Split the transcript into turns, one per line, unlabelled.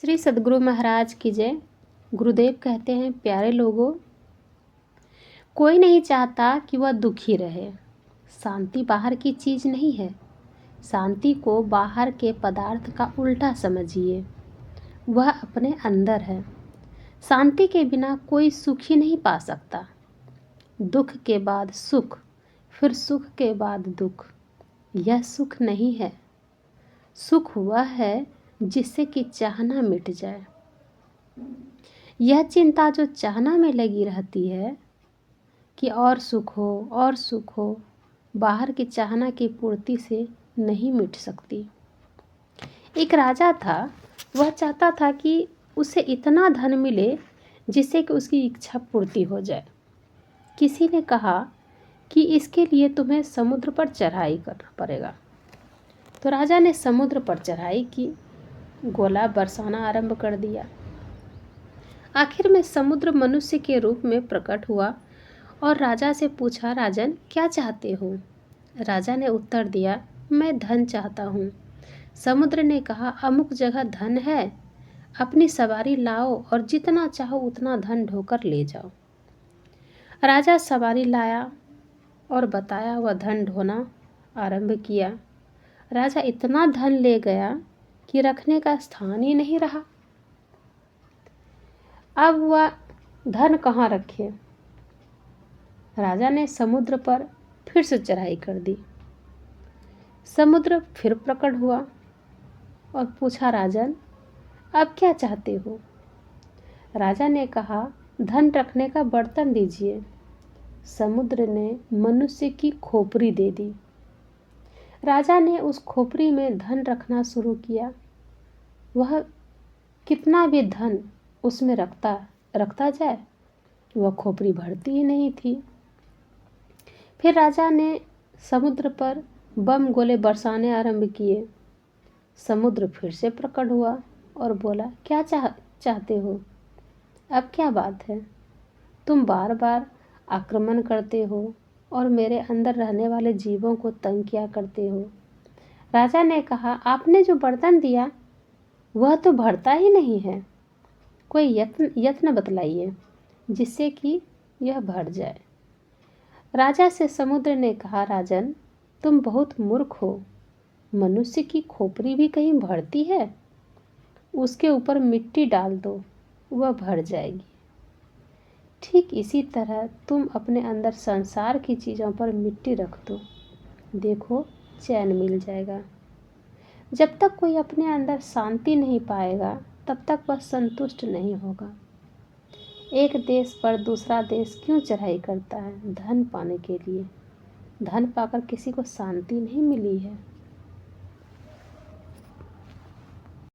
श्री सद्गुरु महाराज की जय। गुरुदेव कहते हैं, प्यारे लोगों, कोई नहीं चाहता कि वह दुखी रहे। शांति बाहर की चीज़ नहीं है। शांति को बाहर के पदार्थ का उल्टा समझिए, वह अपने अंदर है। शांति के बिना कोई सुख ही नहीं पा सकता। दुख के बाद सुख, फिर सुख के बाद दुख, यह सुख नहीं है। सुख वह है जिससे कि चाहना मिट जाए। यह चिंता जो चाहना में लगी रहती है कि और सुख हो और सुख हो, बाहर की चाहना की पूर्ति से नहीं मिट सकती। एक राजा था, वह चाहता था कि उसे इतना धन मिले जिससे कि उसकी इच्छा पूर्ति हो जाए। किसी ने कहा कि इसके लिए तुम्हें समुद्र पर चढ़ाई करना पड़ेगा। तो राजा ने समुद्र पर चढ़ाई की, गोला बरसाना आरंभ कर दिया। आखिर में समुद्र मनुष्य के रूप में प्रकट हुआ और राजा से पूछा, राजन क्या चाहते हो? राजा ने उत्तर दिया, मैं धन चाहता हूँ। समुद्र ने कहा, अमुक जगह धन है, अपनी सवारी लाओ और जितना चाहो उतना धन ढोकर ले जाओ। राजा सवारी लाया और बताया, वह धन ढोना आरंभ किया। राजा इतना धन ले गया कि रखने का स्थान ही नहीं रहा। अब वह धन कहाँ रखे? राजा ने समुद्र पर फिर से चढ़ाई कर दी। समुद्र फिर प्रकट हुआ और पूछा, राजन अब क्या चाहते हो? राजा ने कहा, धन रखने का बर्तन दीजिए। समुद्र ने मनुष्य की खोपड़ी दे दी। राजा ने उस खोपड़ी में धन रखना शुरू किया। वह कितना भी धन उसमें रखता जाए, वह खोपड़ी भरती ही नहीं थी। फिर राजा ने समुद्र पर बम गोले बरसाने आरंभ किए। समुद्र फिर से प्रकट हुआ और बोला, क्या चाहते हो? अब क्या बात है? तुम बार बार आक्रमण करते हो और मेरे अंदर रहने वाले जीवों को तंग किया करते हो। राजा ने कहा, आपने जो बर्तन दिया वह तो भरता ही नहीं है। कोई यत्न बतलाइए जिससे कि यह भर जाए। राजा से समुद्र ने कहा, राजन तुम बहुत मूर्ख हो। मनुष्य की खोपड़ी भी कहीं भरती है? उसके ऊपर मिट्टी डाल दो, वह भर जाएगी। ठीक इसी तरह तुम अपने अंदर संसार की चीज़ों पर मिट्टी रख दो, देखो चैन मिल जाएगा। जब तक कोई अपने अंदर शांति नहीं पाएगा तब तक वह संतुष्ट नहीं होगा। एक देश पर दूसरा देश क्यों चढ़ाई करता है? धन पाने के लिए। धन पाकर किसी को शांति नहीं मिली है।